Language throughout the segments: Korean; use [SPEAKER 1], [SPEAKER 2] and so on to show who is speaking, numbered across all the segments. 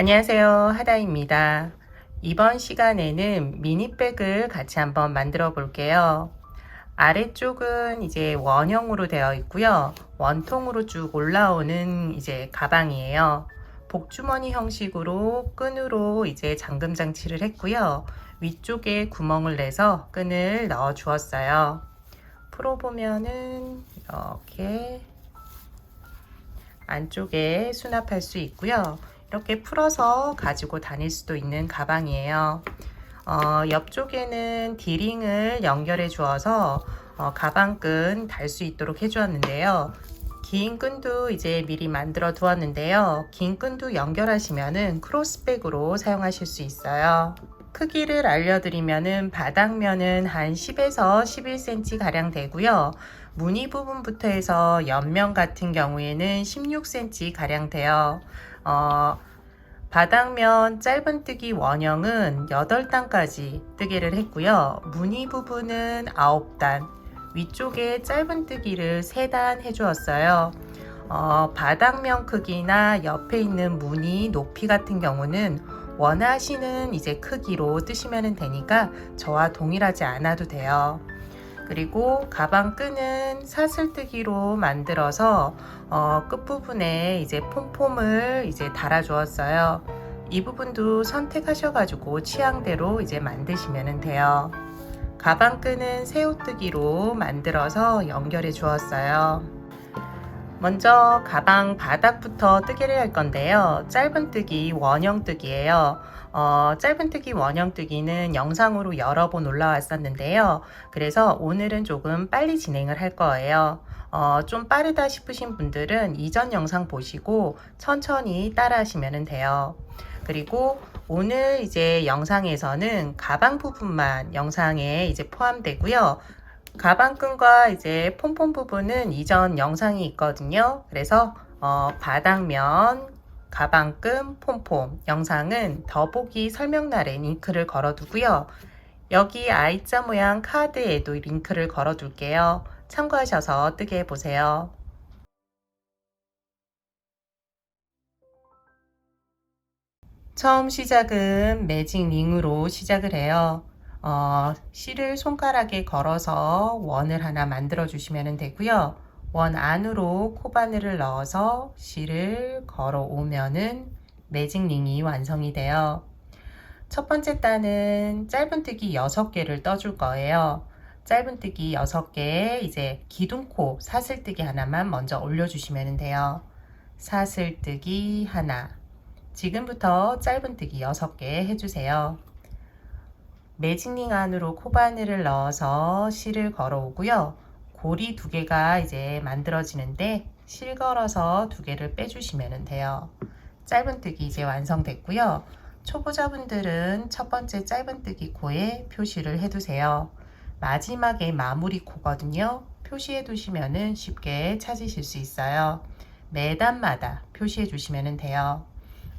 [SPEAKER 1] 안녕하세요. 하다입니다. 이번 시간에는 미니백을 같이 한번 만들어 볼게요. 아래쪽은 이제 원형으로 되어 있고요. 원통으로 쭉 올라오는 이제 가방이에요. 복주머니 형식으로 끈으로 이제 잠금 장치를 했고요. 위쪽에 구멍을 내서 끈을 넣어 주었어요. 풀어보면은 이렇게 안쪽에 수납할 수 있고요. 이렇게 풀어서 가지고 다닐 수도 있는 가방이에요. 옆쪽에는 디링을 연결해 주어서 가방끈 달 수 있도록 해 주었는데요. 긴 끈도 이제 미리 만들어 두었는데요. 긴 끈도 연결하시면은 크로스백으로 사용하실 수 있어요. 크기를 알려드리면은 바닥면은 한 10에서 11cm 가량 되고요. 무늬 부분부터 해서 옆면 같은 경우에는 16cm 가량 돼요. 바닥면 짧은뜨기 원형은 8단까지 뜨개를 했고요. 무늬 부분은 9단, 위쪽에 짧은뜨기를 3단 해주었어요. 바닥면 크기나 옆에 있는 무늬 높이 같은 경우는 원하시는 이제 크기로 뜨시면 되니까 저와 동일하지 않아도 돼요. 그리고 가방 끈은 사슬뜨기로 만들어서 끝부분에 이제 폼폼을 이제 달아 주었어요. 이 부분도 선택하셔가지고 취향대로 이제 만드시면 돼요. 가방 끈은 새우뜨기로 만들어서 연결해 주었어요. 먼저 가방 바닥부터 뜨개를 할 건데요. 짧은뜨기 원형뜨기예요. 짧은뜨기 원형뜨기는 영상으로 여러 번 올라왔었는데요. 그래서 오늘은 조금 빨리 진행을 할 거예요. 좀 빠르다 싶으신 분들은 이전 영상 보시고 천천히 따라 하시면 돼요. 그리고 오늘 이제 영상에서는 가방 부분만 영상에 이제 포함되고요. 가방끈과 이제 폼폼 부분은 이전 영상이 있거든요. 그래서 바닥면, 가방끈, 폼폼 영상은 더보기 설명란에 링크를 걸어 두고요. 여기 I자 모양 카드에도 링크를 걸어 둘게요. 참고하셔서 뜨게 해보세요. 처음 시작은 매직 링으로 시작을 해요. 실을 손가락에 걸어서 원을 하나 만들어 주시면 되고요. 원 안으로 코바늘을 넣어서 실을 걸어 오면은 매직 링이 완성이 돼요. 첫 번째 단은 짧은뜨기 6개를 떠줄 거예요. 짧은뜨기 6개에 이제 기둥코 사슬뜨기 하나만 먼저 올려주시면 돼요. 사슬뜨기 하나. 지금부터 짧은뜨기 6개 해주세요. 매직링 안으로 코바늘을 넣어서 실을 걸어 오고요. 고리 2개가 이제 만들어지는데 실 걸어서 2개를 빼주시면 돼요. 짧은뜨기 이제 완성됐고요. 초보자분들은 첫 번째 짧은뜨기 코에 표시를 해두세요. 마지막에 마무리 코거든요. 표시해 두시면 쉽게 찾으실 수 있어요. 매 단마다 표시해 주시면 돼요.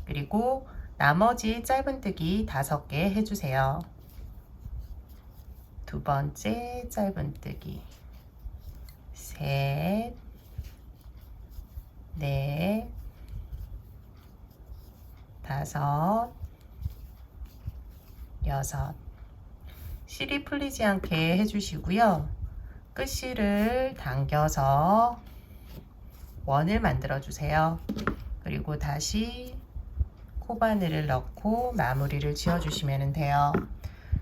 [SPEAKER 1] 그리고 나머지 짧은뜨기 5개 해주세요. 두 번째 짧은뜨기 셋, 넷, 다섯, 여섯. 실이 풀리지 않게 해주시고요. 끝실을 당겨서 원을 만들어 주세요. 그리고 다시 코바늘을 넣고 마무리를 지어 주시면 돼요.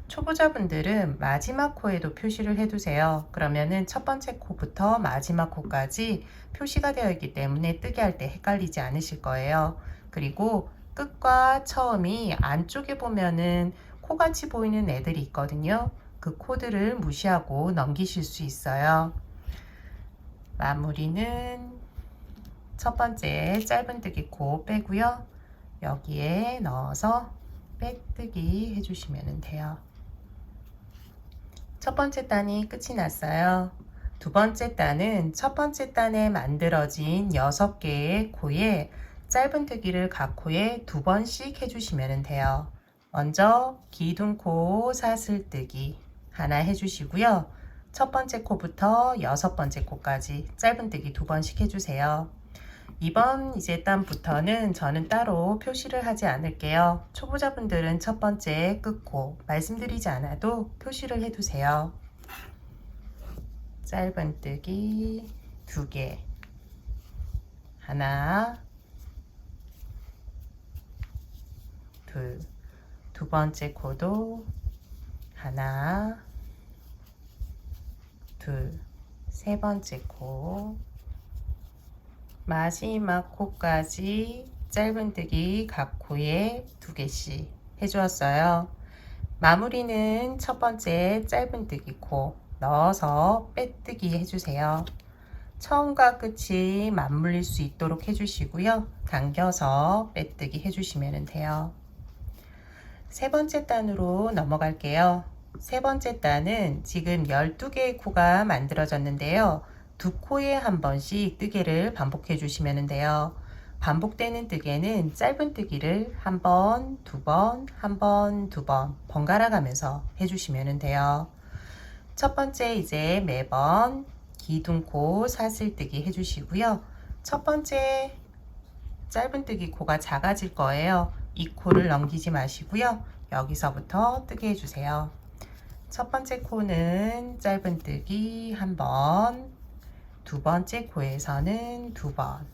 [SPEAKER 1] 초보자분들은 마지막 코에도 표시를 해두세요. 그러면은 첫 번째 코부터 마지막 코까지 표시가 되어 있기 때문에 뜨게 할 때 헷갈리지 않으실 거예요. 그리고 끝과 처음이 안쪽에 보면은 코같이 보이는 애들이 있거든요. 그 코들을 무시하고 넘기실 수 있어요. 마무리는 첫 번째 짧은뜨기 코 빼고요. 여기에 넣어서 빼뜨기 해주시면 돼요. 첫 번째 단이 끝이 났어요. 두 번째 단은 첫 번째 단에 만들어진 6개의 코에 짧은뜨기를 각 코에 2번씩 해주시면 돼요. 먼저 기둥코 사슬뜨기 하나 해주시고요. 첫 번째 코부터 6번째 코까지 짧은뜨기 2번씩 해주세요. 이번 이제 단부터는 저는 따로 표시를 하지 않을게요. 초보자분들은 첫 번째 끝코 말씀드리지 않아도 표시를 해두세요. 짧은뜨기 2개, 하나, 둘, 두 번째 코도 하나, 둘, 세 번째 코, 마지막 코까지 짧은뜨기 각 코에 2개씩 해주었어요. 마무리는 첫 번째 짧은뜨기 코 넣어서 빼뜨기 해주세요. 처음과 끝이 맞물릴 수 있도록 해주시고요. 당겨서 빼뜨기 해주시면 돼요. 세 번째 단으로 넘어갈게요. 세 번째 단은 지금 12개의 코가 만들어졌는데요. 두 코에 한 번씩 뜨개를 반복해 주시면 돼요. 반복되는 뜨개는 짧은 뜨기를 한 번, 두 번, 한 번, 두 번 번갈아 가면서 해주시면 돼요. 첫 번째 이제 매번 기둥코 사슬뜨기 해주시고요. 첫 번째 짧은뜨기 코가 작아질 거예요. 이 코를 넘기지 마시고요. 여기서부터 뜨게 해주세요. 첫 번째 코는 짧은뜨기 한 번, 두 번째 코에서는 두 번,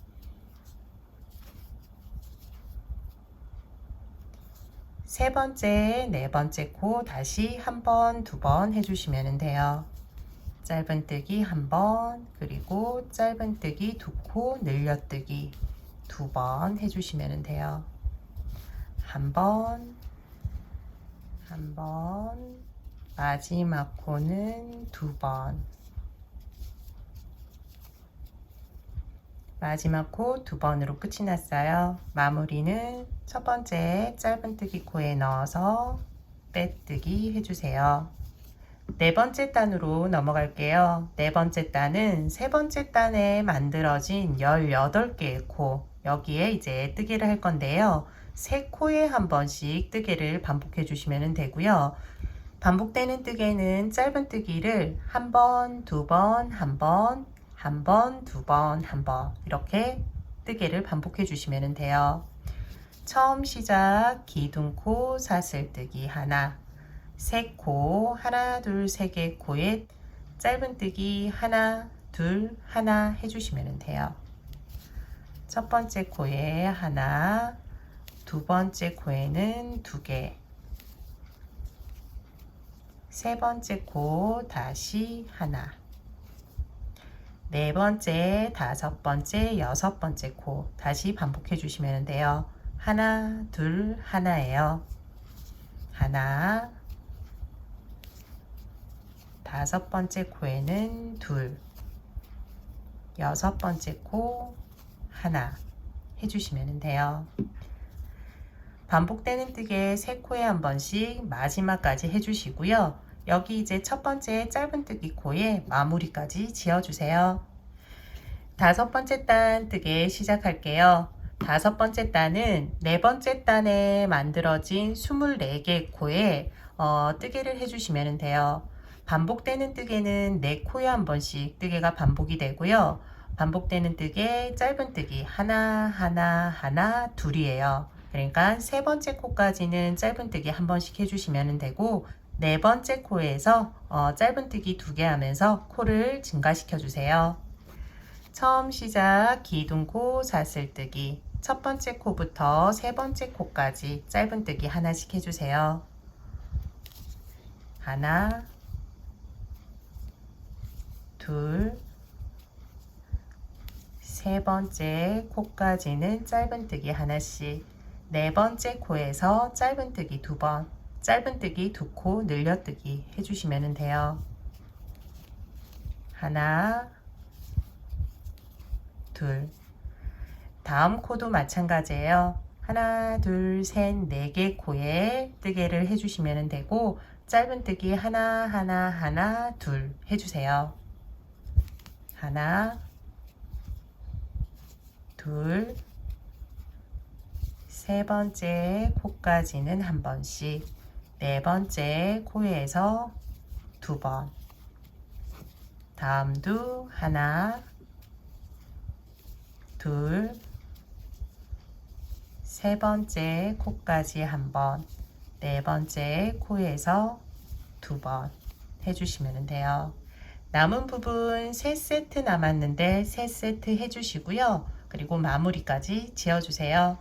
[SPEAKER 1] 세 번째, 네 번째 코 다시 한 번, 두 번 해주시면 돼요. 짧은뜨기 한 번, 그리고 짧은뜨기 두 코 늘려뜨기 두 번 해주시면 돼요. 한 번, 한 번, 마지막 코는 두 번, 마지막 코 두 번으로 끝이 났어요. 마무리는 첫 번째 짧은뜨기 코에 넣어서 빼뜨기 해주세요. 네 번째 단으로 넘어갈게요. 네 번째 단은 세 번째 단에 만들어진 18개의 코, 여기에 이제 뜨개를 할 건데요. 세 코에 한 번씩 뜨개를 반복해 주시면 되고요. 반복되는 뜨개는 짧은뜨기를 한 번, 두 번, 한 번, 한 번, 두 번, 한 번 이렇게 뜨개를 반복해 주시면 돼요. 처음 시작 기둥코 사슬뜨기 하나, 세 코 하나, 둘, 세 개 코에 짧은뜨기 하나, 둘, 하나 해주시면 돼요. 첫 번째 코에 하나, 두 번째 코에는 두 개, 세 번째 코 다시 하나, 네 번째, 다섯 번째, 여섯 번째 코 다시 반복해 주시면 돼요. 하나, 둘, 하나예요. 하나, 다섯 번째 코에는 둘, 여섯 번째 코 하나 해주시면 돼요. 반복되는 뜨개 세 코에 한 번씩 마지막까지 해주시고요. 여기 이제 첫 번째 짧은뜨기 코에 마무리까지 지어주세요. 다섯 번째 단 뜨개 시작할게요. 다섯 번째 단은 네 번째 단에 만들어진 24개 코에 뜨개를 해주시면 돼요. 반복되는 뜨개는 4코에 한 번씩 뜨개가 반복이 되고요. 반복되는 뜨개 짧은뜨기 하나, 하나, 하나, 둘이에요. 그러니까 세 번째 코까지는 짧은뜨기 한 번씩 해주시면 되고 네 번째 코에서 짧은뜨기 2개 하면서 코를 증가시켜 주세요. 처음 시작 기둥코 사슬뜨기 첫 번째 코부터 세 번째 코까지 짧은뜨기 하나씩 해주세요. 하나, 둘, 세 번째 코까지는 짧은뜨기 하나씩, 네 번째 코에서 짧은뜨기 두 번, 짧은뜨기 두 코 늘려뜨기 해주시면 돼요. 하나, 둘. 다음 코도 마찬가지예요. 하나, 둘, 셋, 네 개 코에 뜨개를 해주시면 되고 짧은뜨기 하나, 하나, 하나, 둘 해주세요. 하나, 둘, 세 번째 코까지는 한 번씩, 네 번째 코에서 두 번, 다음도 하나, 둘, 세 번째 코까지 한 번, 네 번째 코에서 두 번 해주시면 돼요. 남은 부분 3세트 남았는데 3세트 해주시고요. 그리고 마무리까지 지어주세요.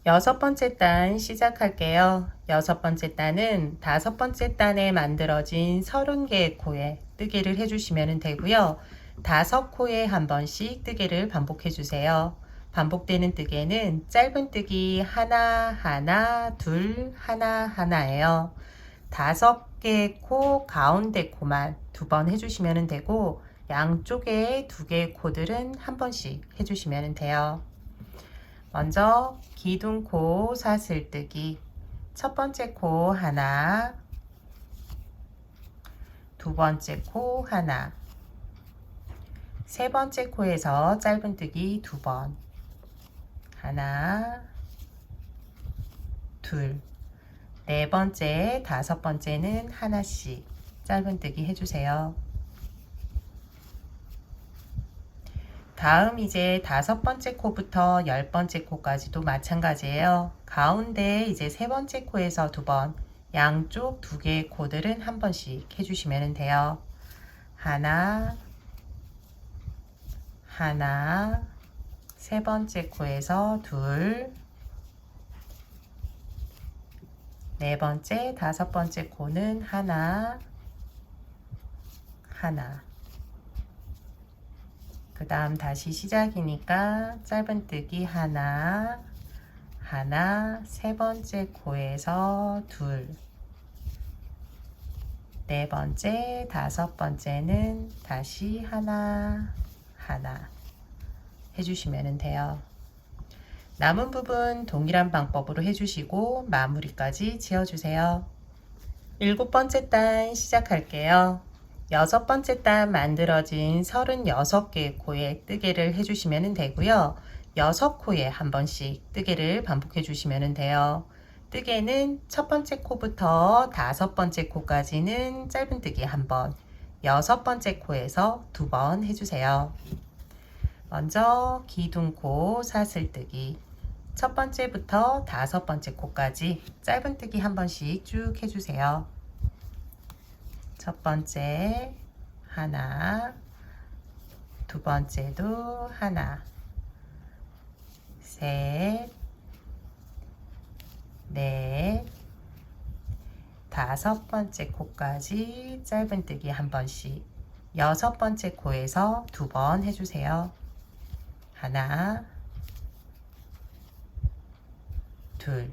[SPEAKER 1] 6번째 단 시작할게요. 6번째 단은 5번째 단에 만들어진 30개의 코에 뜨개를 해주시면 되고요. 5코에 한 번씩 뜨개를 반복해 주세요. 반복되는 뜨개는 짧은 뜨기 하나 하나 둘 하나 하나예요. 5개의 코 가운데 코만 2번 해주시면 되고 양쪽에 2개의 코들은 한 번씩 해주시면 돼요. 먼저 기둥코 사슬뜨기 첫 번째 코 하나, 두 번째 코 하나, 세 번째 코에서 짧은뜨기 2번 하나, 둘, 네 번째, 5번째는 하나씩 짧은뜨기 해주세요. 다음 이제 5번째 코부터 10번째 코까지도 마찬가지예요. 가운데 이제 3번째 코에서 2번, 양쪽 2개의 코들은 한 번씩 해주시면 돼요. 하나, 하나, 3번째 코에서 둘, 네 번째, 5번째 코는 하나, 하나. 그 다음 다시 시작이니까 짧은뜨기 하나, 하나, 세 번째 코에서 둘, 네 번째, 5번째는 다시 하나, 하나 해주시면 돼요. 남은 부분 동일한 방법으로 해주시고 마무리까지 지어주세요. 7번째 단 시작할게요. 6번째 단 만들어진 36개의 코에 뜨개를 해주시면 되고요. 6코에 한 번씩 뜨개를 반복해 주시면 돼요. 뜨개는 첫 번째 코부터 5번째 코까지는 짧은뜨기 한 번, 6번째 코에서 2번 해주세요. 먼저 기둥코 사슬뜨기 첫 번째부터 5번째 코까지 짧은뜨기 한 번씩 쭉 해주세요. 첫 번째 하나, 두 번째도 하나, 셋, 넷, 5번째 코까지 짧은뜨기 한 번씩 6번째 코에서 2번 해주세요. 하나, 둘,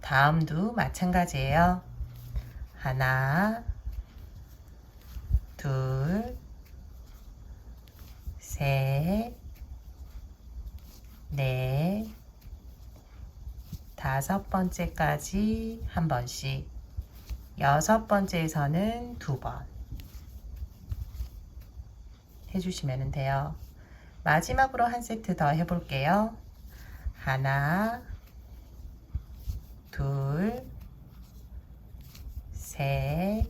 [SPEAKER 1] 다음도 마찬가지예요. 하나, 둘, 셋, 넷, 5번째까지 한 번씩, 6번째에서는 2번 해주시면 돼요. 마지막으로 한 세트 더 해볼게요. 하나, 둘, 셋,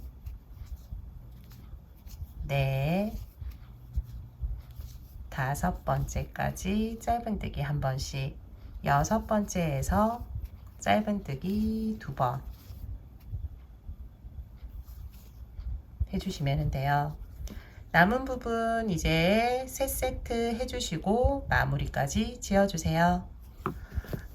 [SPEAKER 1] 넷, 5번째까지 짧은뜨기 한 번씩, 6번째에서 짧은뜨기 2번 해주시면 돼요. 남은 부분 이제 3세트 해주시고 마무리까지 지어주세요.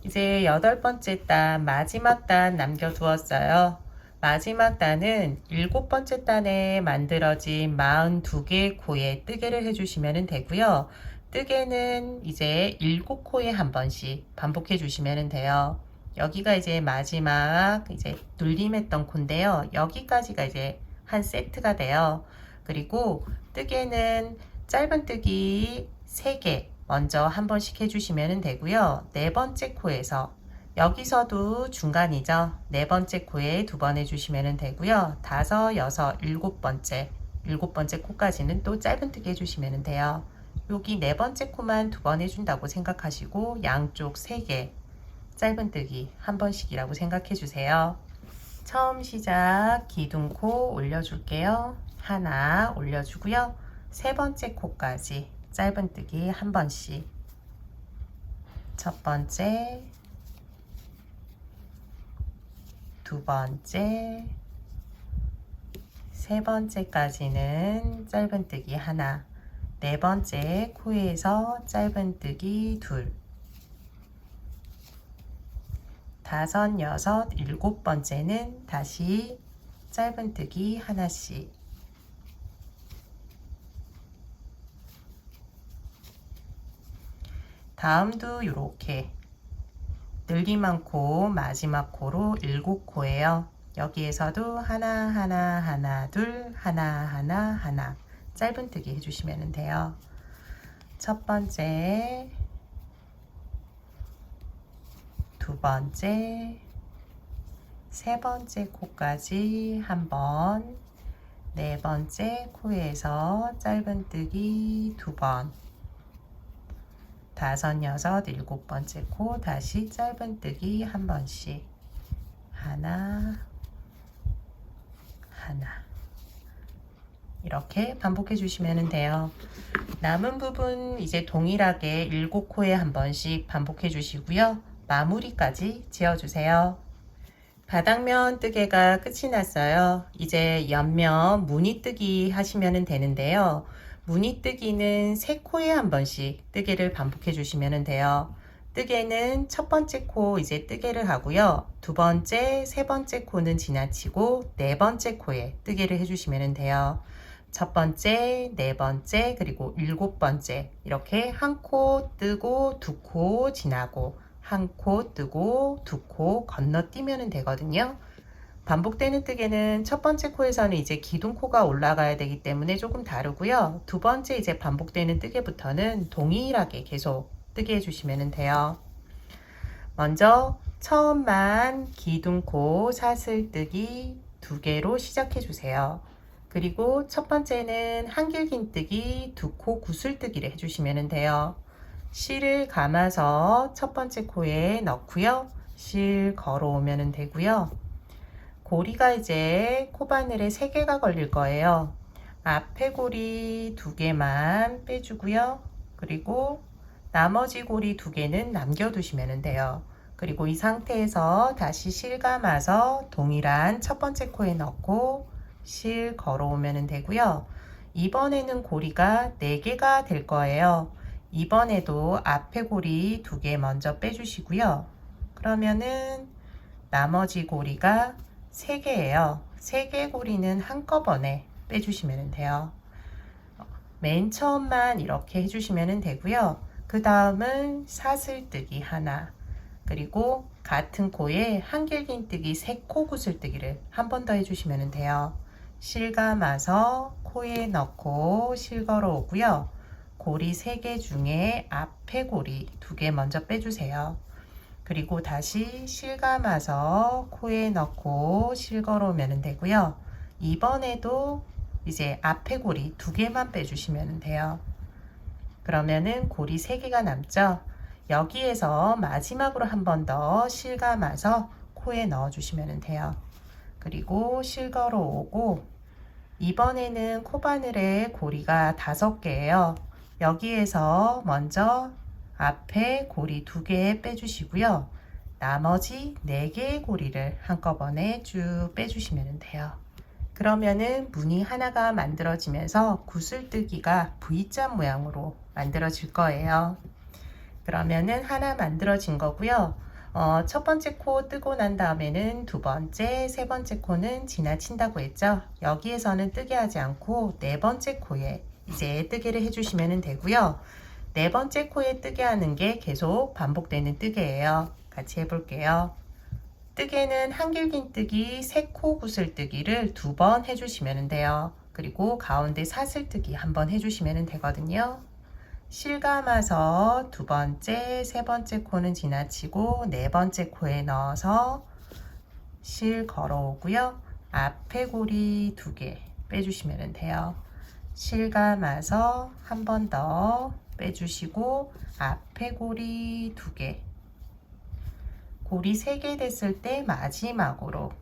[SPEAKER 1] 이제 8번째 단 마지막 단 남겨두었어요. 마지막 단은 7번째 단에 만들어진 42개의 코에 뜨개를 해주시면 되고요. 뜨개는 이제 7코에 한 번씩 반복해 주시면 돼요. 여기가 이제 마지막 이제 눌림했던 코인데요. 여기까지가 이제 한 세트가 돼요. 그리고 뜨개는 짧은뜨기 3개 먼저 한 번씩 해주시면 되고요. 네 번째 코에서 여기서도 중간이죠. 네 번째 코에 2번 해주시면 되고요. 5, 6, 7번째 코까지는 또 짧은뜨기 해주시면 돼요. 여기 네 번째 코만 2번 해준다고 생각하시고 양쪽 3개 짧은뜨기 한 번씩이라고 생각해 주세요. 처음 시작 기둥코 올려줄게요. 하나 올려주고요. 세 번째 코까지 짧은뜨기 한 번씩 첫 번째, 두 번째, 세 번째까지는 짧은뜨기 하나, 네 번째 코에서 짧은뜨기 둘, 다섯, 여섯, 일곱 번째는 다시 짧은뜨기 하나씩, 다음도 이렇게 늘기만 코 마지막 코로 7코예요. 여기에서도 하나 하나 하나 둘 하나 하나 하나 짧은뜨기 해주시면 돼요. 첫 번째, 두 번째, 세 번째 코까지 한 번, 네 번째 코에서 짧은뜨기 두 번, 다섯, 여섯, 일곱 번째 코 다시 짧은뜨기 한 번씩, 하나, 하나, 이렇게 반복해 주시면 돼요. 남은 부분 이제 동일하게 7코에 한 번씩 반복해 주시고요. 마무리까지 지어주세요. 바닥면 뜨개가 끝이 났어요. 이제 옆면 무늬뜨기 하시면 되는데요. 무늬뜨기는 3코에 한 번씩 뜨개를 반복해 주시면 돼요. 뜨개는 첫 번째 코 이제 뜨개를 하고요. 두 번째, 세 번째 코는 지나치고 네 번째 코에 뜨개를 해주시면 돼요. 첫 번째, 네 번째, 그리고 일곱 번째 이렇게 한 코 뜨고 두 코 지나고 한 코 뜨고 두 코 건너뛰면 되거든요. 반복되는 뜨개는 첫 번째 코에서는 이제 기둥코가 올라가야 되기 때문에 조금 다르고요. 두 번째 이제 반복되는 뜨개부터는 동일하게 계속 뜨개 해주시면 돼요. 먼저 처음만 기둥코 사슬뜨기 2개로 시작해 주세요. 그리고 첫 번째는 한길긴뜨기 2코 구슬뜨기를 해주시면 돼요. 실을 감아서 첫 번째 코에 넣고요. 실 걸어오면 되고요. 고리가 이제 코바늘에 3개가 걸릴 거예요. 앞에 고리 2개만 빼주고요. 그리고 나머지 고리 2개는 남겨두시면 돼요. 그리고 이 상태에서 다시 실 감아서 동일한 첫 번째 코에 넣고 실 걸어오면 되고요. 이번에는 고리가 4개가 될 거예요. 이번에도 앞에 고리 2개 먼저 빼주시고요. 그러면은 나머지 고리가 3개예요. 3개 고리는 한꺼번에 빼주시면 돼요. 맨 처음만 이렇게 해주시면 되고요. 그 다음은 사슬뜨기 하나, 그리고 같은 코에 한길긴뜨기 3코 구슬뜨기를 한 번 더 해주시면 돼요. 실 감아서 코에 넣고 실 걸어 오고요. 고리 3개 중에 앞에 고리 2개 먼저 빼주세요. 그리고 다시 실 감아서 코에 넣고 실 걸어오면 되고요. 이번에도 이제 앞에 고리 2개만 빼주시면 돼요. 그러면은 고리 3개가 남죠. 여기에서 마지막으로 한 번 더 실 감아서 코에 넣어 주시면 돼요. 그리고 실 걸어오고 이번에는 코바늘에 고리가 5개예요. 여기에서 먼저 앞에 고리 2개 빼주시고요. 나머지 4개의 고리를 한꺼번에 쭉 빼주시면 돼요. 그러면은 무늬 하나가 만들어지면서 구슬뜨기가 V자 모양으로 만들어질 거예요. 그러면은 하나 만들어진 거고요. 첫 번째 코 뜨고 난 다음에는 두 번째, 세 번째 코는 지나친다고 했죠. 여기에서는 뜨게 하지 않고 네 번째 코에 이제 뜨개를 해주시면 되고요. 네 번째 코에 뜨게 하는 게 계속 반복되는 뜨개예요. 같이 해볼게요. 뜨개는 한길긴뜨기 3코 구슬뜨기를 2번 해주시면 돼요. 그리고 가운데 사슬뜨기 한번 해주시면 되거든요. 실 감아서 두 번째, 세 번째 코는 지나치고 네 번째 코에 넣어서 실 걸어오고요. 앞에 고리 2개 빼주시면 돼요. 실 감아서 한 번 더 빼주시고 앞에 고리 2개, 고리 3개 됐을 때 마지막으로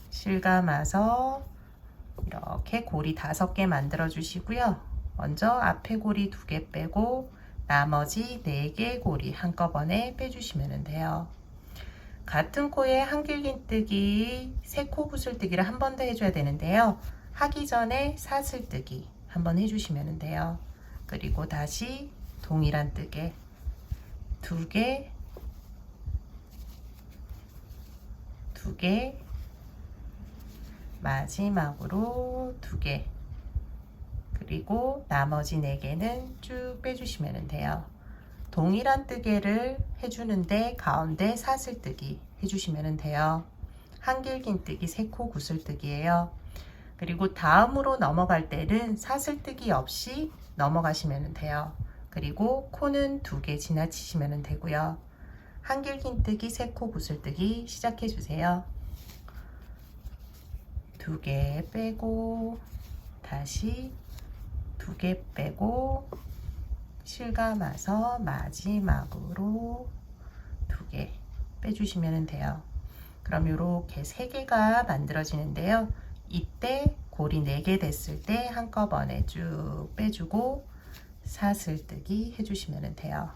[SPEAKER 1] 실 감아서 이렇게 고리 5개 만들어 주시고요. 먼저 앞에 고리 2개 빼고 나머지 4개의 고리 한꺼번에 빼주시면 돼요. 같은 코에 한길긴뜨기, 3코 구슬뜨기를 한 번 더 해줘야 되는데요. 하기 전에 사슬뜨기 한번 해주시면 돼요. 그리고 다시 동일한 뜨개 2개, 2개, 마지막으로 2개, 그리고 나머지 4개는 쭉 빼주시면 돼요. 동일한 뜨개를 해주는데 가운데 사슬뜨기 해주시면 돼요. 한길긴뜨기 3코 구슬뜨기예요. 그리고 다음으로 넘어갈 때는 사슬뜨기 없이 넘어가시면 돼요. 그리고 코는 2개 지나치시면 되고요. 한길긴뜨기 3코 구슬뜨기 시작해 주세요. 2개 빼고 다시 2개 빼고 실감아서 마지막으로 2개 빼주시면 돼요. 그럼 이렇게 3개가 만들어지는데요. 이때 고리 4개 됐을 때 한꺼번에 쭉 빼주고 사슬뜨기 해주시면 돼요.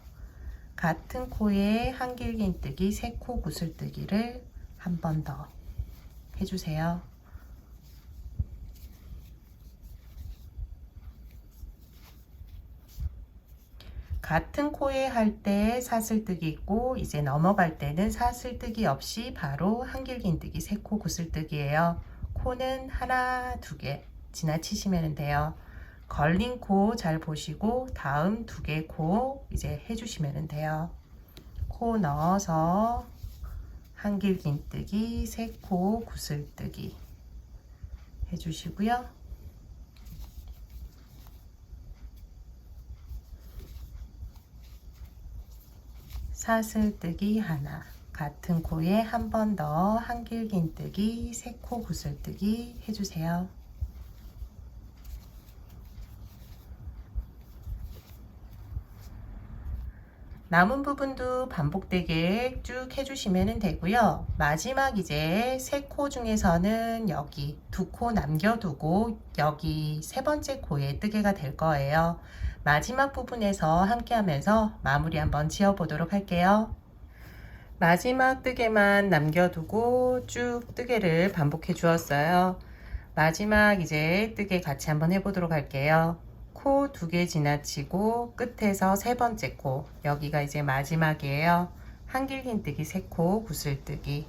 [SPEAKER 1] 같은 코에 한길긴뜨기 3코 구슬뜨기를 한 번 더 해주세요. 같은 코에 할 때 사슬뜨기 있고 이제 넘어갈 때는 사슬뜨기 없이 바로 한길긴뜨기 3코 구슬뜨기예요. 코는 하나, 2개 지나치시면 돼요. 걸린 코 잘 보시고 다음 2개 코 이제 해주시면 돼요. 코 넣어서 한길긴뜨기 3코 구슬뜨기 해주시고요. 사슬뜨기 하나, 같은 코에 한 번 더 한길긴뜨기 3코 구슬뜨기 해주세요. 남은 부분도 반복되게 쭉 해주시면 되고요. 마지막 이제 3코 중에서는 여기 2코 남겨두고 여기 3번째 코에 뜨개가 될 거예요. 마지막 부분에서 함께 하면서 마무리 한번 지어 보도록 할게요. 마지막 뜨개만 남겨두고 쭉 뜨개를 반복해 주었어요. 마지막 이제 뜨개 같이 한번 해보도록 할게요. 코 2개 지나치고 끝에서 3번째 코, 여기가 이제 마지막이에요. 한길긴뜨기 3코 구슬뜨기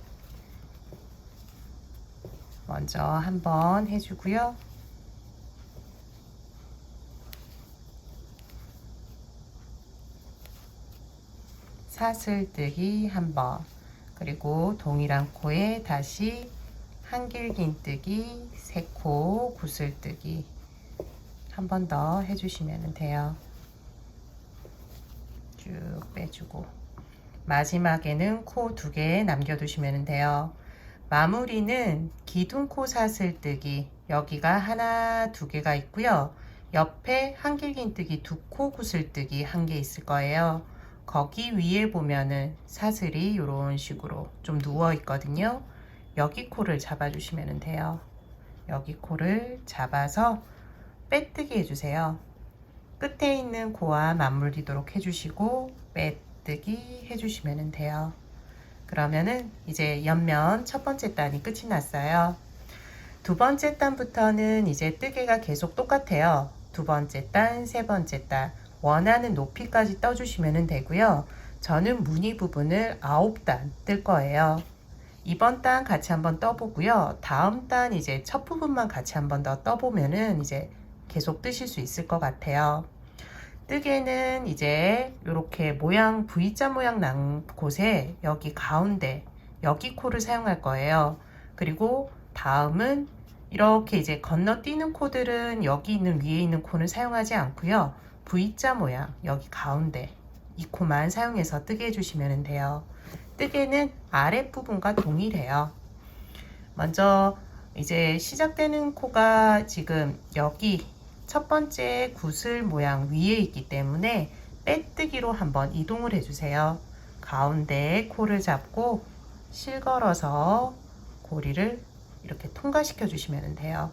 [SPEAKER 1] 먼저 한번 해주고요. 사슬뜨기 한번, 그리고 동일한 코에 다시 한길긴뜨기 3코 구슬뜨기 한 번 더 해주시면 돼요. 쭉 빼주고 마지막에는 코 2개 남겨두시면 돼요. 마무리는 기둥코 사슬뜨기, 여기가 하나, 2개가 있고요. 옆에 한길긴뜨기 2코 구슬뜨기 1개 있을 거예요. 거기 위에 보면은 사슬이 이런 식으로 좀 누워 있거든요. 여기 코를 잡아 주시면 돼요. 여기 코를 잡아서 빼뜨기 해주세요. 끝에 있는 코와 맞물리도록 해주시고 빼뜨기 해주시면 돼요. 그러면은 이제 옆면 첫 번째 단이 끝이 났어요. 두 번째 단부터는 이제 뜨개가 계속 똑같아요. 두 번째 단, 세 번째 단 원하는 높이까지 떠주시면 되고요. 저는 무늬 부분을 9단 뜰 거예요. 이번 단 같이 한번 떠보고요. 다음 단 이제 첫 부분만 같이 한번 더 떠보면은 이제 계속 뜨실 수 있을 것 같아요. 뜨개는 이제 이렇게 모양 V자 모양 난 곳에 여기 가운데 여기 코를 사용할 거예요. 그리고 다음은 이렇게 이제 건너뛰는 코들은 여기 있는 위에 있는 코는 사용하지 않고요. V자 모양 여기 가운데 이 코만 사용해서 뜨개 해주시면 돼요. 뜨개는 아랫부분과 동일해요. 먼저 이제 시작되는 코가 지금 여기 첫 번째 구슬 모양 위에 있기 때문에 빼뜨기로 한번 이동을 해주세요. 가운데 코를 잡고 실걸어서 고리를 이렇게 통과시켜 주시면 돼요.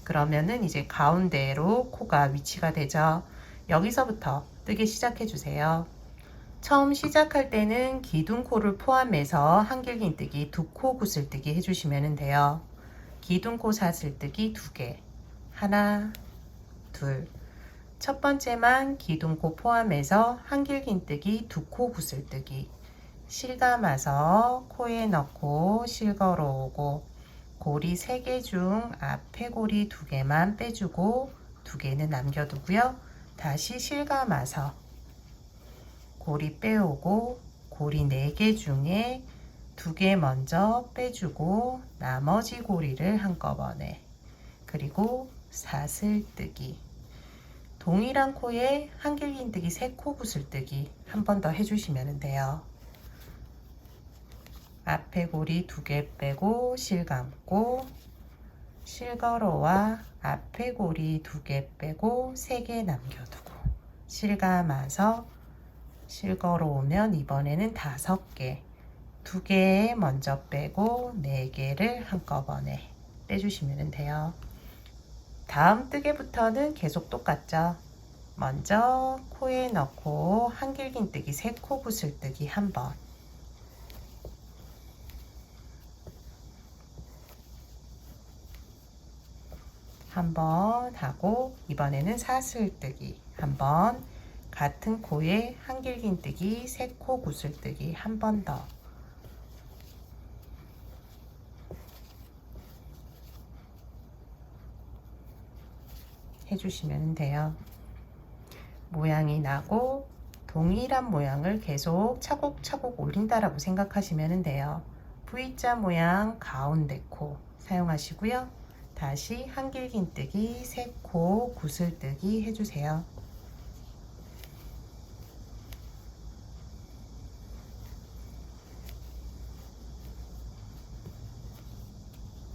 [SPEAKER 1] 그러면은 이제 가운데로 코가 위치가 되죠. 여기서부터 뜨기 시작해 주세요. 처음 시작할 때는 기둥코를 포함해서 한길긴뜨기 2코 구슬뜨기 해주시면 돼요. 기둥코 사슬뜨기 2개, 하나, 둘. 첫 번째만 기둥코 포함해서 한길긴뜨기 2코 구슬뜨기. 실 감아서 코에 넣고 실 걸어오고 고리 3개 중 앞에 고리 2개만 빼주고 2개는 남겨두고요. 다시 실 감아서 고리 빼오고 고리 4개 중에 2개 먼저 빼주고 나머지 고리를 한꺼번에, 그리고 사슬뜨기, 동일한 코에 한길긴뜨기 3코 구슬뜨기 한 번 더 해주시면 돼요. 앞에 고리 2개 빼고 실 감고 실 걸어와 앞에 고리 2개 빼고 3개 남겨두고 실 감아서 실 걸어오면 이번에는 5개, 2개 먼저 빼고 4개를 한꺼번에 빼주시면 돼요. 다음 뜨개부터는 계속 똑같죠. 먼저 코에 넣고 한길긴뜨기 3코 구슬뜨기 한번, 한번 하고 이번에는 사슬뜨기 한번, 같은 코에 한길긴뜨기 3코 구슬뜨기 한 번 더, 해주시면 돼요. 모양이 나고 동일한 모양을 계속 차곡차곡 올린다라고 생각하시면 돼요. V자 모양 가운데 코 사용하시고요. 다시 한길긴뜨기 3코 구슬뜨기 해주세요.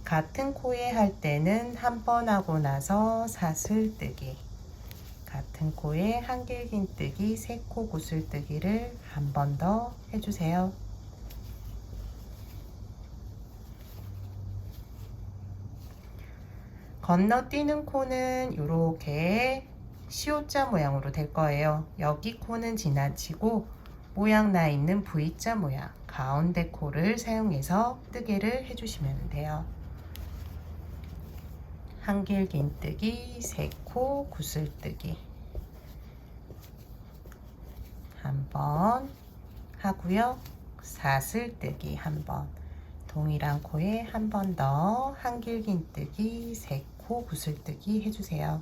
[SPEAKER 1] 같은 코에 할 때는 한 번 하고 나서 사슬뜨기, 같은 코에 한길긴뜨기 3코 구슬뜨기를 한 번 더 해주세요. 건너뛰는 코는 이렇게 시옷자 모양으로 될 거예요. 여기 코는 지나치고 모양 나 있는 V자 모양 가운데 코를 사용해서 뜨개를 해주시면 돼요. 한길긴뜨기 3코 구슬뜨기 한번 하고요. 사슬뜨기 한번, 동일한 코에 한 번 더 한길긴뜨기 3코 구슬뜨기 해주세요.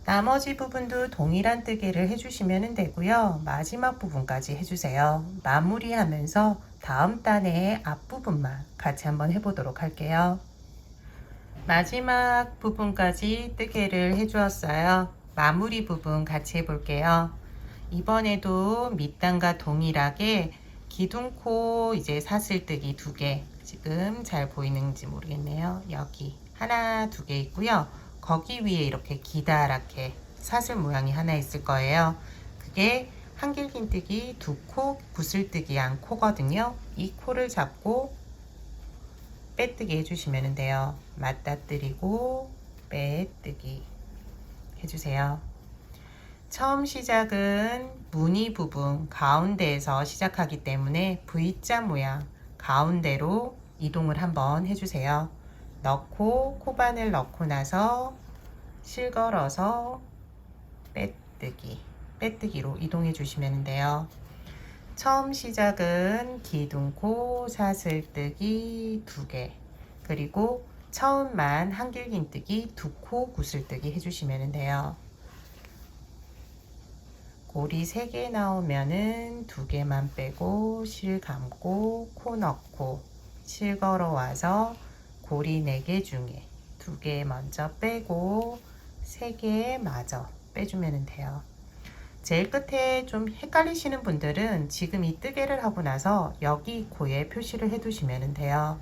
[SPEAKER 1] 나머지 부분도 동일한 뜨개를 해주시면 되고요. 마지막 부분까지 해주세요. 마무리하면서 다음 단의 앞부분만 같이 한번 해보도록 할게요. 마지막 부분까지 뜨개를 해주었어요. 마무리 부분 같이 해볼게요. 이번에도 밑단과 동일하게 기둥코 이제 사슬뜨기 2개, 지금 잘 보이는지 모르겠네요. 여기 하나 2개 있고요. 거기 위에 이렇게 기다랗게 사슬 모양이 하나 있을 거예요. 그게 한길긴뜨기 2코 구슬뜨기 한 코거든요. 이 코를 잡고 빼뜨기 해주시면 돼요. 맞닥뜨리고 빼뜨기 해주세요. 처음 시작은 무늬 부분 가운데에서 시작하기 때문에 V자 모양 가운데로 이동을 한번 해주세요. 넣고 코바늘 넣고 나서 실 걸어서 빼뜨기, 빼뜨기로 이동해 주시면 돼요. 처음 시작은 기둥코 사슬뜨기 2개, 그리고 처음만 한길긴뜨기 2코 구슬뜨기 해주시면 돼요. 고리 3개 나오면은 2개만 빼고 실 감고 코 넣고 실 걸어와서 고리 4개 중에 2개 먼저 빼고 3개 마저 빼주면 돼요. 제일 끝에 좀 헷갈리시는 분들은 지금 이 뜨개를 하고 나서 여기 코에 표시를 해 두시면 돼요.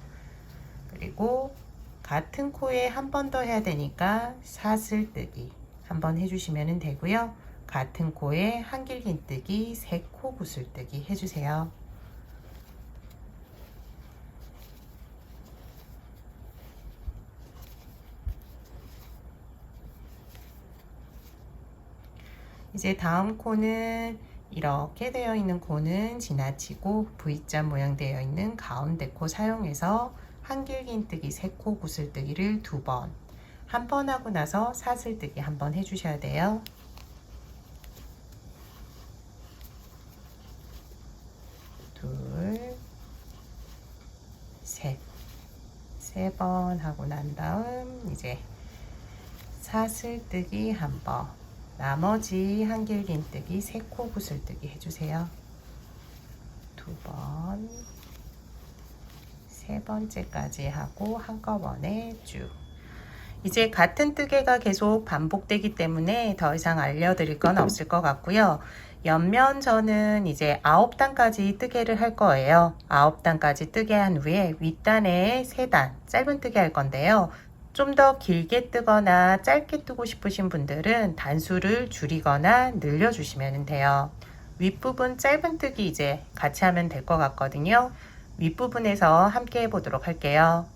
[SPEAKER 1] 그리고 같은 코에 한 번 더 해야 되니까 사슬뜨기 한번 해주시면 되고요. 같은 코에 한길긴뜨기 3코 구슬뜨기 해주세요. 이제 다음 코는 이렇게 되어 있는 코는 지나치고 V자 모양 되어 있는 가운데 코 사용해서 한길긴뜨기 3코 구슬뜨기를 2번, 한 번 하고 나서 사슬뜨기 한 번 해주셔야 돼요. 둘, 셋, 3번 하고 난 다음 이제 사슬뜨기 한 번, 나머지 한길긴뜨기 3코 구슬뜨기 해주세요. 2번, 3번째까지 하고 한꺼번에 쭉. 이제 같은 뜨개가 계속 반복되기 때문에 더 이상 알려드릴 건 없을 것 같고요. 옆면 저는 이제 9단까지 뜨개를 할 거예요. 9단까지 뜨개 한 후에 윗단에 3단 짧은 뜨개 할 건데요. 좀 더 길게 뜨거나 짧게 뜨고 싶으신 분들은 단수를 줄이거나 늘려주시면 돼요. 윗부분 짧은 뜨기 이제 같이 하면 될 것 같거든요. 윗부분에서 함께 해보도록 할게요.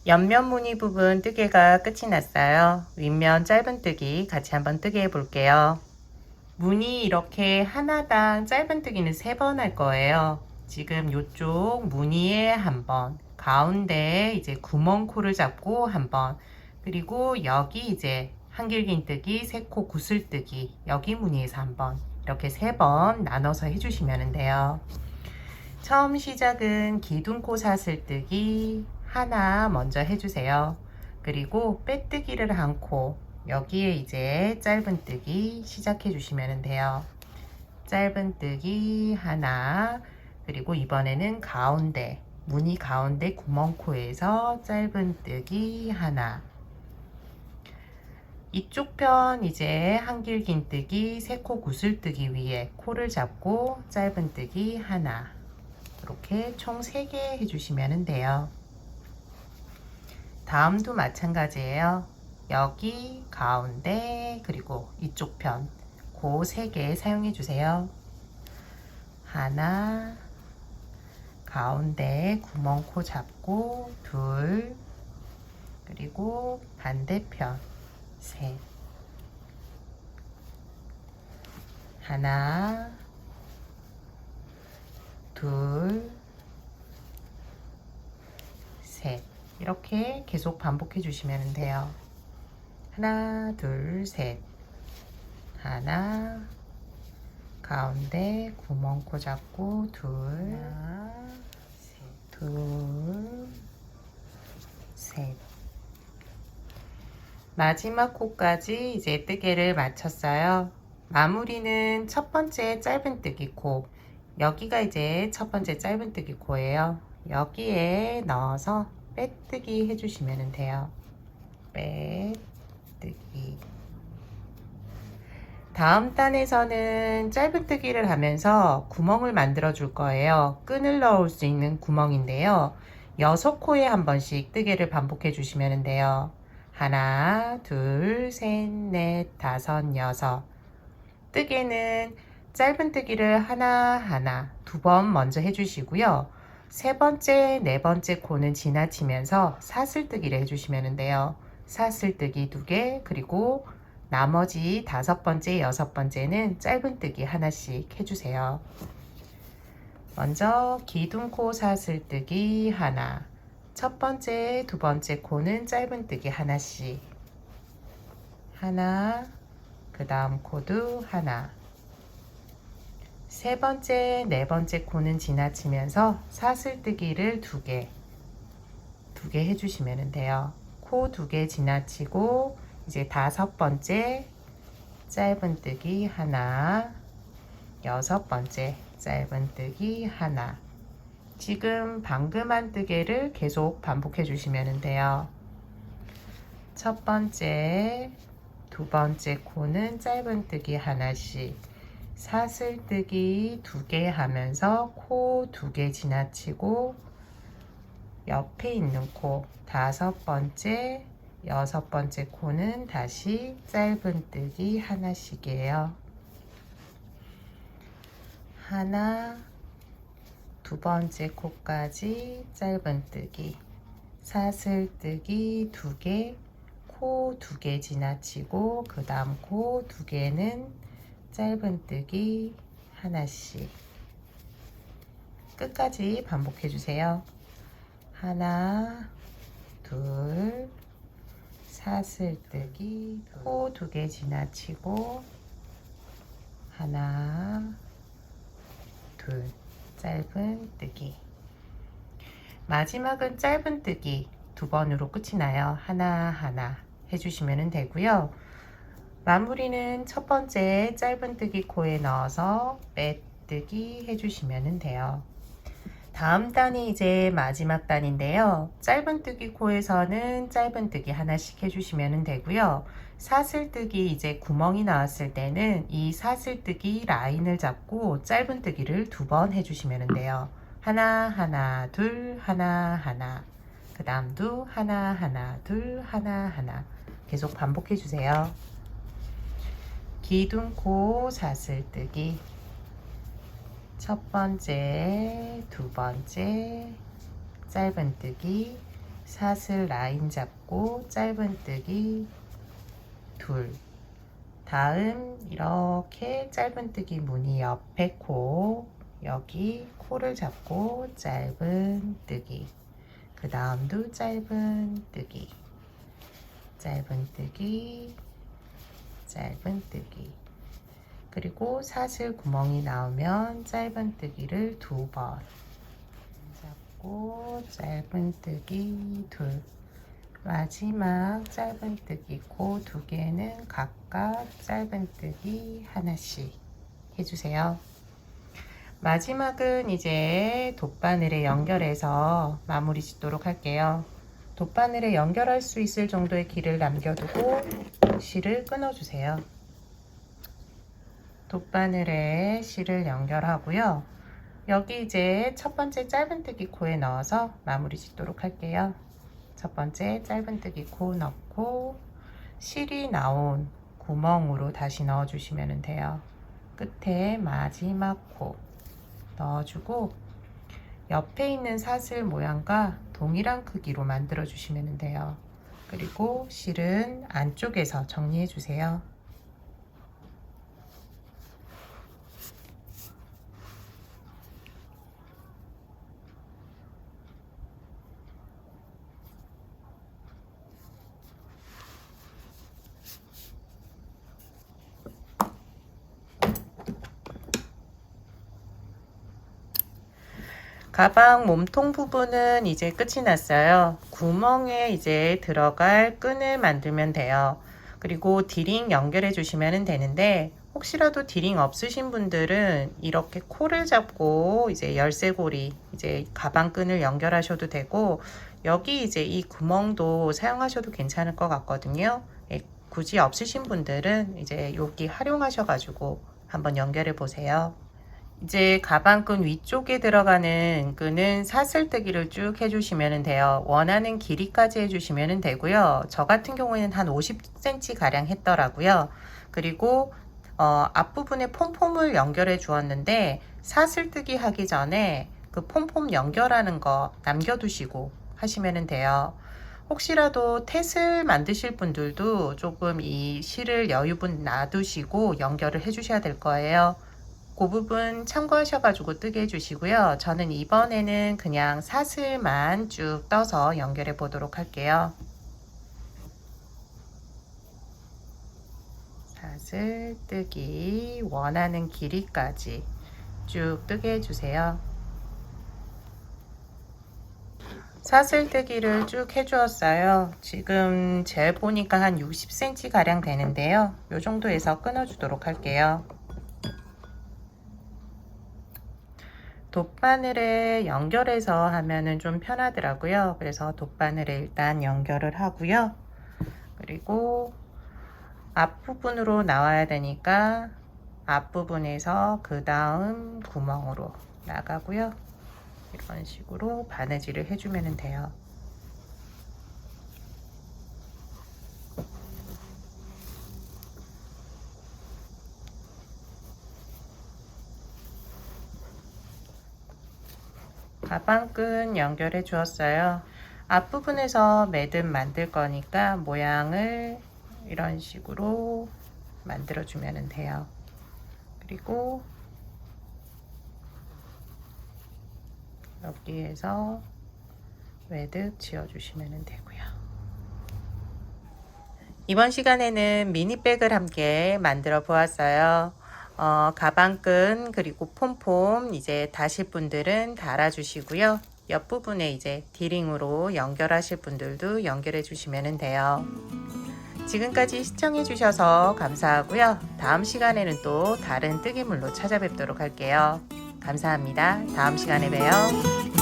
[SPEAKER 1] 옆면 무늬 부분 뜨개가 끝이 났어요. 윗면 짧은 뜨기 같이 한번 뜨개 해볼게요. 무늬 이렇게 하나당 짧은 뜨기는 3번 할 거예요. 지금 이쪽 무늬에 한 번, 가운데 이제 구멍코를 잡고 한 번, 그리고 여기 이제 한길긴뜨기 3코 구슬뜨기, 여기 무늬에서 한 번, 이렇게 3번 나눠서 해주시면 돼요. 처음 시작은 기둥코 사슬뜨기 하나 먼저 해주세요. 그리고 빼뜨기를 한 코, 여기에 이제 짧은뜨기 시작해 주시면 돼요. 짧은뜨기 하나, 그리고 이번에는 가운데 무늬 가운데 구멍코에서 짧은뜨기 하나. 이쪽 편 이제 한길긴뜨기 3코 구슬뜨기 위에 코를 잡고 짧은뜨기 하나, 이렇게 총 3개 해주시면 돼요. 다음도 마찬가지예요. 여기 가운데 그리고 이쪽 편 그 3개 사용해 주세요. 하나, 가운데 구멍코 잡고 둘, 그리고 반대편 셋, 하나, 둘, 셋. 이렇게 계속 반복해 주시면 돼요. 하나, 둘, 셋. 하나, 가운데 구멍코 잡고 둘, 하나, 셋. 둘, 셋. 마지막 코까지 이제 뜨개를 마쳤어요. 마무리는 첫 번째 짧은뜨기 코, 여기가 이제 첫 번째 짧은뜨기 코예요. 여기에 넣어서 빼뜨기 해주시면 돼요. 빼뜨기. 다음 단에서는 짧은뜨기를 하면서 구멍을 만들어 줄 거예요. 끈을 넣을 수 있는 구멍인데요. 6코에 한 번씩 뜨개를 반복해 주시면 돼요. 하나, 둘, 셋, 넷, 다섯, 여섯. 뜨개는 짧은뜨기를 하나하나 2번 먼저 해주시고요. 3번째, 4번째 코는 지나치면서 사슬뜨기를 해주시면 돼요. 사슬뜨기 2개, 그리고 나머지 5번째, 6번째는 짧은뜨기 하나씩 해주세요. 먼저 기둥코 사슬뜨기 하나, 첫 번째, 2번째 코는 짧은뜨기 하나씩, 하나, 그 다음 코도 하나, 3번째, 4번째 코는 지나치면서 사슬뜨기를 2개 해주시면 돼요. 코 2개 지나치고 이제 5번째 짧은뜨기 하나, 6번째 짧은뜨기 하나. 지금 방금 한 뜨개를 계속 반복해 주시면 돼요. 첫 번째, 2번째 코는 짧은뜨기 하나씩, 사슬뜨기 2개 하면서 코 2개 지나치고 옆에 있는 코 5번째, 6번째 코는 다시 짧은뜨기 하나씩이에요. 하나, 2번째 코까지 짧은뜨기, 사슬뜨기 2개, 코 2개 지나치고 그 다음 코 2개는 짧은뜨기 하나씩 끝까지 반복해 주세요. 하나, 둘, 사슬뜨기, 코 2개 지나치고 하나, 둘, 짧은뜨기. 마지막은 짧은뜨기 2번으로 끝이 나요. 하나하나 해주시면 되고요. 마무리는 첫 번째 짧은뜨기 코에 넣어서 빼뜨기 해주시면 돼요. 다음 단이 이제 마지막 단인데요. 짧은뜨기 코에서는 짧은뜨기 하나씩 해주시면 되고요. 사슬뜨기 이제 구멍이 나왔을 때는 이 사슬뜨기 라인을 잡고 짧은뜨기를 2번 해주시면 돼요. 하나 하나 둘 하나 하나, 그 다음도 하나 하나 둘 하나 하나 계속 반복해 주세요. 기둥코 사슬뜨기 첫 번째, 두 번째 짧은뜨기, 사슬 라인 잡고 짧은뜨기 둘, 다음 이렇게 짧은뜨기 무늬 옆에 코, 여기 코를 잡고 짧은뜨기, 그 다음도 짧은뜨기, 짧은뜨기, 짧은뜨기, 그리고 사슬 구멍이 나오면 짧은뜨기를 2번 잡고 짧은뜨기 둘, 마지막 짧은뜨기 코 2개는 각각 짧은뜨기 하나씩 해주세요. 마지막은 이제 돗바늘에 연결해서 마무리 짓도록 할게요. 돗바늘에 연결할 수 있을 정도의 길을 남겨두고 실을 끊어주세요. 돗바늘에 실을 연결하고요. 여기 이제 첫 번째 짧은뜨기 코에 넣어서 마무리 짓도록 할게요. 첫 번째 짧은뜨기 코 넣고 실이 나온 구멍으로 다시 넣어 주시면 돼요. 끝에 마지막 코 넣어주고 옆에 있는 사슬 모양과 동일한 크기로 만들어 주시면 돼요. 그리고 실은 안쪽에서 정리해 주세요. 가방 몸통 부분은 이제 끝이 났어요. 구멍에 이제 들어갈 끈을 만들면 돼요. 그리고 디링 연결해 주시면 되는데 혹시라도 디링 없으신 분들은 이렇게 코를 잡고 이제 열쇠고리 이제 가방 끈을 연결하셔도 되고 여기 이제 이 구멍도 사용하셔도 괜찮을 것 같거든요. 굳이 없으신 분들은 이제 여기 활용하셔 가지고 한번 연결해 보세요. 이제 가방끈 위쪽에 들어가는 끈은 사슬뜨기를 쭉 해주시면 돼요. 원하는 길이까지 해주시면 되고요. 저 같은 경우에는 한 50cm 가량 했더라고요. 그리고 앞부분에 폼폼을 연결해 주었는데 사슬뜨기 하기 전에 그 폼폼 연결하는 거 남겨두시고 하시면 돼요. 혹시라도 탯을 만드실 분들도 조금 이 실을 여유분 놔두시고 연결을 해 주셔야 될 거예요. 그 부분 참고하셔가지고 뜨게 해주시고요. 저는 이번에는 그냥 사슬만 쭉 떠서 연결해 보도록 할게요. 사슬 뜨기 원하는 길이까지 쭉 뜨게 해주세요. 사슬 뜨기를 쭉 해주었어요. 지금 재 보니까 한 60cm 가량 되는데요. 이 정도에서 끊어주도록 할게요. 돗바늘에 연결해서 하면은 좀 편하더라고요. 그래서 돗바늘에 일단 연결을 하고요. 그리고 앞부분으로 나와야 되니까 앞부분에서 그 다음 구멍으로 나가고요. 이런 식으로 바느질을 해주면 돼요. 가방끈 연결해 주었어요. 앞부분에서 매듭 만들 거니까 모양을 이런 식으로 만들어 주면 돼요. 그리고 여기에서 매듭 지어주시면 되고요. 이번 시간에는 미니백을 함께 만들어 보았어요. 가방끈 그리고 폼폼 이제 다실 분들은 달아주시고요. 옆부분에 이제 디링으로 연결하실 분들도 연결해 주시면 돼요. 지금까지 시청해 주셔서 감사하고요. 다음 시간에는 또 다른 뜨개물로 찾아뵙도록 할게요. 감사합니다. 다음 시간에 봬요.